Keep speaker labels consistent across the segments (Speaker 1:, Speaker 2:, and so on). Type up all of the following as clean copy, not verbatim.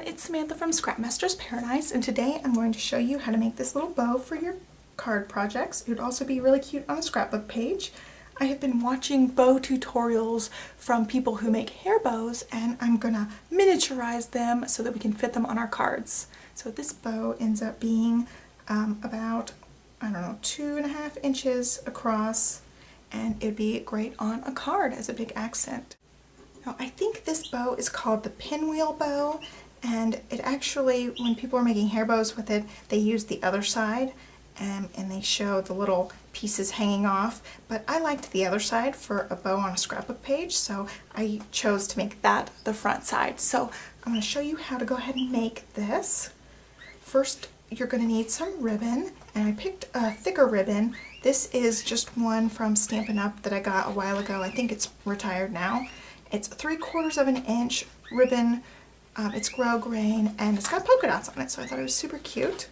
Speaker 1: it's Samantha from Scrapmaster's Paradise, and today I'm going to show you how to make this little bow for your card projects. It would also be really cute on a scrapbook page. I have been watching bow tutorials from people who make hair bows, and I'm gonna miniaturize them so that we can fit them on our cards. So this bow ends up being about, I don't know, 2.5 inches across, and it'd be great on a card as a big accent. Now, I think this bow is called the Pinwheel Bow, and it actually, when people are making hair bows with it, they use the other side and they show the little pieces hanging off, but I liked the other side for a bow on a scrapbook page, so I chose to make that the front side. So I'm going to show you how to go ahead and make this. First, you're going to need some ribbon, and I picked a thicker ribbon. This is just one from Stampin' Up! That I got a while ago. I think it's retired now. It's 3/4 of an inch ribbon. It's grosgrain and it's got polka dots on it, so I thought it was super cute.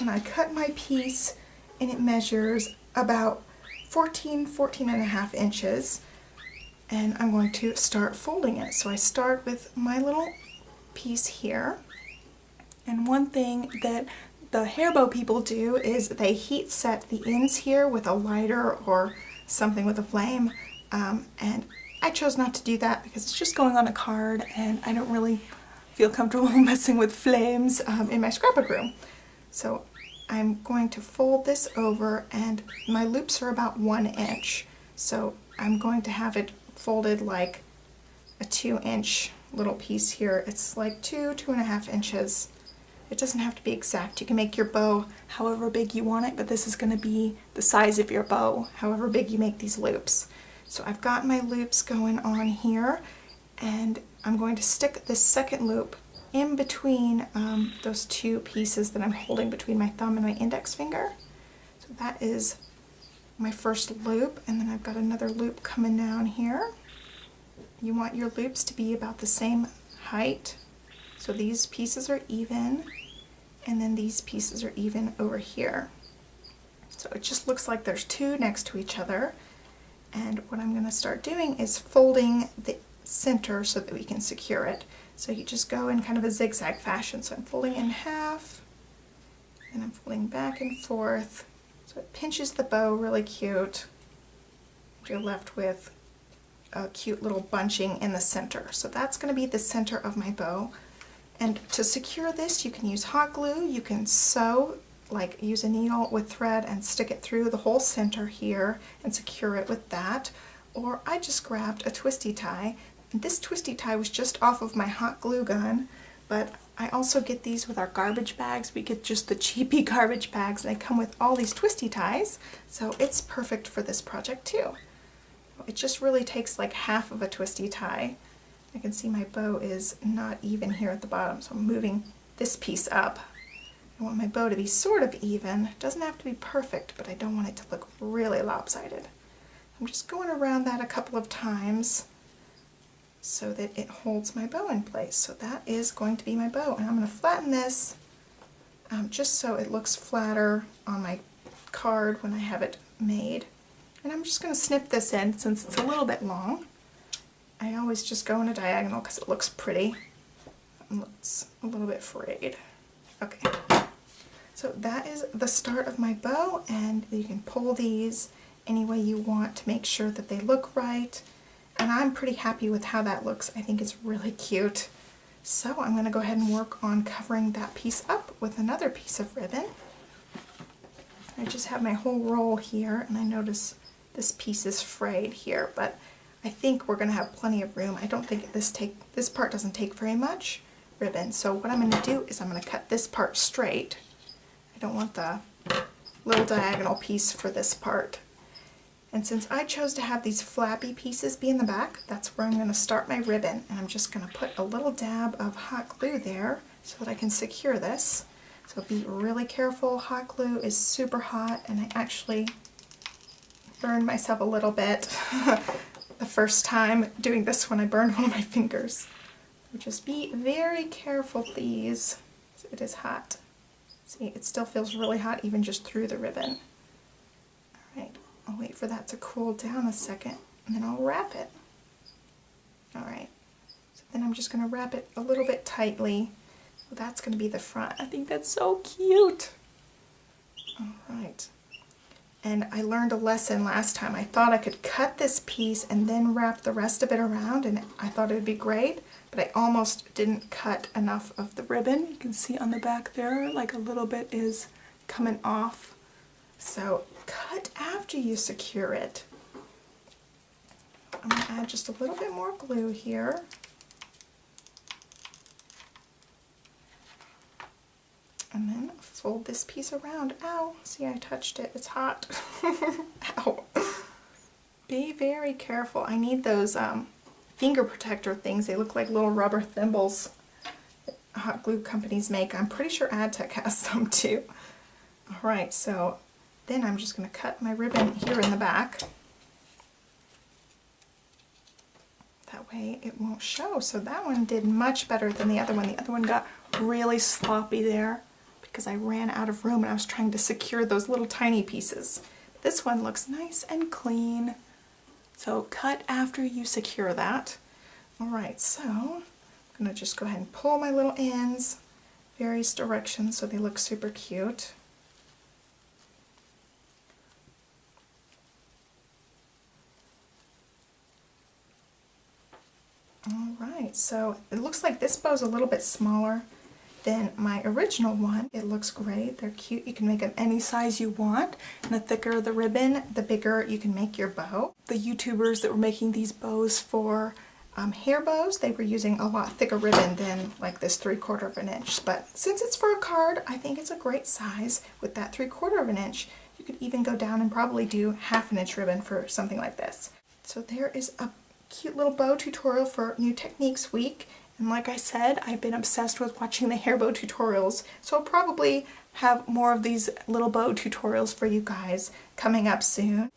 Speaker 1: And I cut my piece, and it measures about 14.5 inches. And I'm going to start folding it. So I start with my little piece here. And one thing that the hair bow people do is they heat set the ends here with a lighter or something with a flame. And I chose not to do that because it's just going on a card, and I don't really feel comfortable messing with flames in my scrapbook room. So I'm going to fold this over, and my loops are about 1 inch. So I'm going to have it folded like a 2-inch little piece here. It's like 2.5 inches. It doesn't have to be exact. You can make your bow however big you want it, but this is going to be the size of your bow, however big you make these loops. So I've got my loops going on here, and I'm going to stick this second loop in between those two pieces that I'm holding between my thumb and my index finger. So that is my first loop, and then I've got another loop coming down here. You want your loops to be about the same height. So these pieces are even, and then these pieces are even over here. So it just looks like there's two next to each other. And what I'm going to start doing is folding the center so that we can secure it. So you just go in kind of a zigzag fashion. So I'm folding in half, and I'm folding back and forth. So it pinches the bow really cute. You're left with a cute little bunching in the center. So that's going to be the center of my bow. And to secure this, you can use hot glue, you can sew, like use a needle with thread and stick it through the whole center here and secure it with that. Or I just grabbed a twisty tie. And this twisty tie was just off of my hot glue gun, but I also get these with our garbage bags. We get just the cheapy garbage bags, and they come with all these twisty ties, so it's perfect for this project too. It just really takes like half of a twisty tie. I can see my bow is not even here at the bottom, so I'm moving this piece up. I want my bow to be sort of even. It doesn't have to be perfect, but I don't want it to look really lopsided. I'm just going around that a couple of times so that it holds my bow in place. So that is going to be my bow, and I'm going to flatten this just so it looks flatter on my card when I have it made. And I'm just going to snip this in since it's a little bit long. I always just go in a diagonal because it looks pretty. It looks a little bit frayed. Okay, so that is the start of my bow, and you can pull these any way you want to make sure that they look right. And I'm pretty happy with how that looks. I think it's really cute. So I'm going to go ahead and work on covering that piece up with another piece of ribbon. I just have my whole roll here, and I notice this piece is frayed here, but I think we're going to have plenty of room. I don't think this part doesn't take very much ribbon. So what I'm going to do is I'm going to cut this part straight. I don't want the little diagonal piece for this part. And since I chose to have these flappy pieces be in the back, that's where I'm going to start my ribbon. And I'm just going to put a little dab of hot glue there so that I can secure this. So be really careful. Hot glue is super hot, and I actually burned myself a little bit the first time doing this when I burned one of my fingers. So just be very careful, please. It is hot. See, it still feels really hot even just through the ribbon. Alright, I'll wait for that to cool down a second, and then I'll wrap it. Alright, so then I'm just going to wrap it a little bit tightly So that's going to be the front. I think that's so cute. All right. And I learned a lesson last time. I thought I could cut this piece and then wrap the rest of it around, and I thought it would be great, but I almost didn't cut enough of the ribbon. You can see on the back there, like a little bit is coming off. So cut after you secure it. I'm going to add just a little bit more glue here. And then fold this piece around. Ow, see, I touched it. It's hot. Ow. Be very careful. I need those finger protector things. They look like little rubber thimbles that hot glue companies make. I'm pretty sure AdTech has some too. All right, so then I'm just going to cut my ribbon here in the back. That way it won't show. So that one did much better than the other one. The other one got really sloppy there because I ran out of room and I was trying to secure those little tiny pieces. This one looks nice and clean. So cut after you secure that. All right, so I'm gonna just go ahead and pull my little ends various directions so they look super cute. All right, so it looks like this bow's a little bit smaller than my original one. It looks great. They're cute. You can make them any size you want. And the thicker the ribbon, the bigger you can make your bow. The YouTubers that were making these bows for hair bows, they were using a lot thicker ribbon than like this 3/4 of an inch. But since it's for a card, I think it's a great size with that 3/4 of an inch. You could even go down and probably do 1/2 inch ribbon for something like this. So there is a cute little bow tutorial for New Techniques Week. And like I said, I've been obsessed with watching the hair bow tutorials, so I'll probably have more of these little bow tutorials for you guys coming up soon.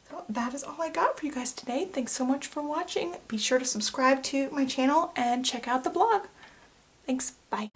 Speaker 1: So that is all I got for you guys today. Thanks so much for watching. Be sure to subscribe to my channel and check out the blog. Thanks, bye.